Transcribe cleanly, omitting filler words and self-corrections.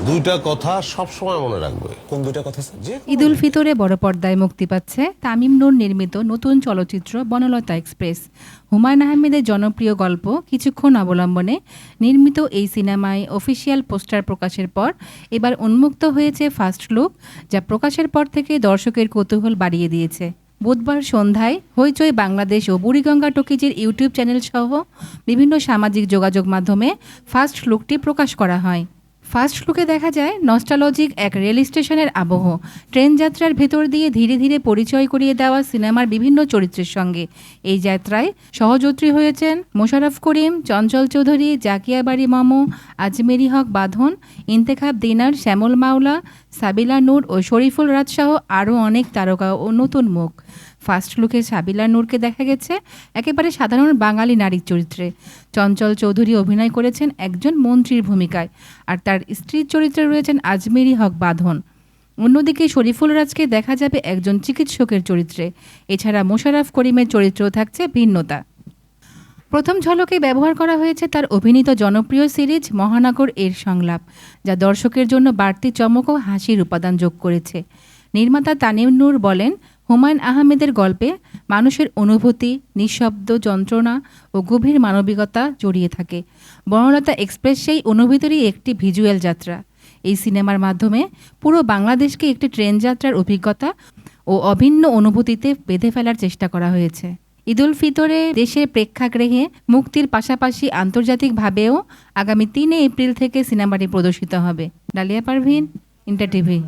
দুইটা কথা সব সময় মনে রাখবে। কোন দুইটা কথা স্যার? যে ঈদ উল ফিতরে বড় পর্দায় মুক্তি পাচ্ছে তামিম নূর নির্মিত নতুন চলচ্চিত্র বনলতা এক্সপ্রেস। হুমায়ুন আহমেদের জনপ্রিয় গল্প কিছুক্ষণ অবলম্বনে নির্মিত এই সিনেমায় অফিসিয়াল পোস্টার প্রকাশের পর এবার উন্মুক্ত হয়েছে ফার্স্ট লুক, যা প্রকাশের পর থেকে দর্শকের কৌতূহল বাড়িয়ে দিয়েছে। বুধবার সন্ধ্যায় হইচই বাংলাদেশ ও বুড়িগঙ্গা টকিজের ইউটিউব চ্যানেল সহ বিভিন্ন সামাজিক যোগাযোগ মাধ্যমে ফার্স্ট লুকটি প্রকাশ করা হয়। ফার্স্ট লুকে দেখা যায় নস্টালজিক এক রেল স্টেশনের আবহ, ট্রেন যাত্রার ভেতর দিয়ে ধীরে ধীরে পরিচয় করিয়ে দেওয়া সিনেমার বিভিন্ন চরিত্রের সঙ্গে। এই যাত্রায় সহযাত্রী হয়েছেন মোশাররফ করিম, চঞ্চল চৌধুরী, জাকিয়া বাড়ি মামু, আজমেরি হক বাঁধন, ইন্তেখাব দিনার, শ্যামল মাওলা, সাবিলা নূর ও শরীফুল রাজ সহ আরও অনেক তারকা ও নতুন মুখ। ফার্স্ট লুকে সাবিলা নূরকে দেখা গেছে একেবারে সাধারণ বাঙালি নারীর চরিত্রে। চঞ্চল চৌধুরী অভিনয় করেছেন একজন মন্ত্রীর ভূমিকায়, আর তার স্ত্রীর চরিত্রে রয়েছেন আজমেরি হক বাঁধন। অন্যদিকে শরীফুল রাজকে দেখা যাবে একজন চিকিৎসকের চরিত্রে। এছাড়া মোশাররফ করিমের চরিত্রেও থাকছে ভিন্নতা। প্রথম ঝলকে ব্যবহার করা হয়েছে তার অভিনীত জনপ্রিয় সিরিজ মহানগর এর সংলাপ, যা দর্শকের জন্য বাড়তি চমক ও হাসির উপাদান যোগ করেছে। নির্মাতা তামিম নূর বলেন, হুমায়ুন আহমেদের গল্পে মানুষের অনুভূতি, নিঃশব্দ যন্ত্রণা ও গভীর মানবিকতা জড়িয়ে থাকে। বনলতা এক্সপ্রেস সেই অনুভূতিরই একটি ভিজুয়াল যাত্রা। এই সিনেমার মাধ্যমে পুরো বাংলাদেশকে একটি ট্রেন যাত্রার অভিজ্ঞতা ও অভিন্ন অনুভূতিতে বেঁধে ফেলার চেষ্টা করা হয়েছে। ঈদ উল ফিতরে দেশের প্রেক্ষাগৃহে মুক্তির পাশাপাশি আন্তর্জাতিকভাবেও আগামী 3 এপ্রিল থেকে সিনেমাটি প্রদর্শিত হবে। Dalia Parvin, Inter TV.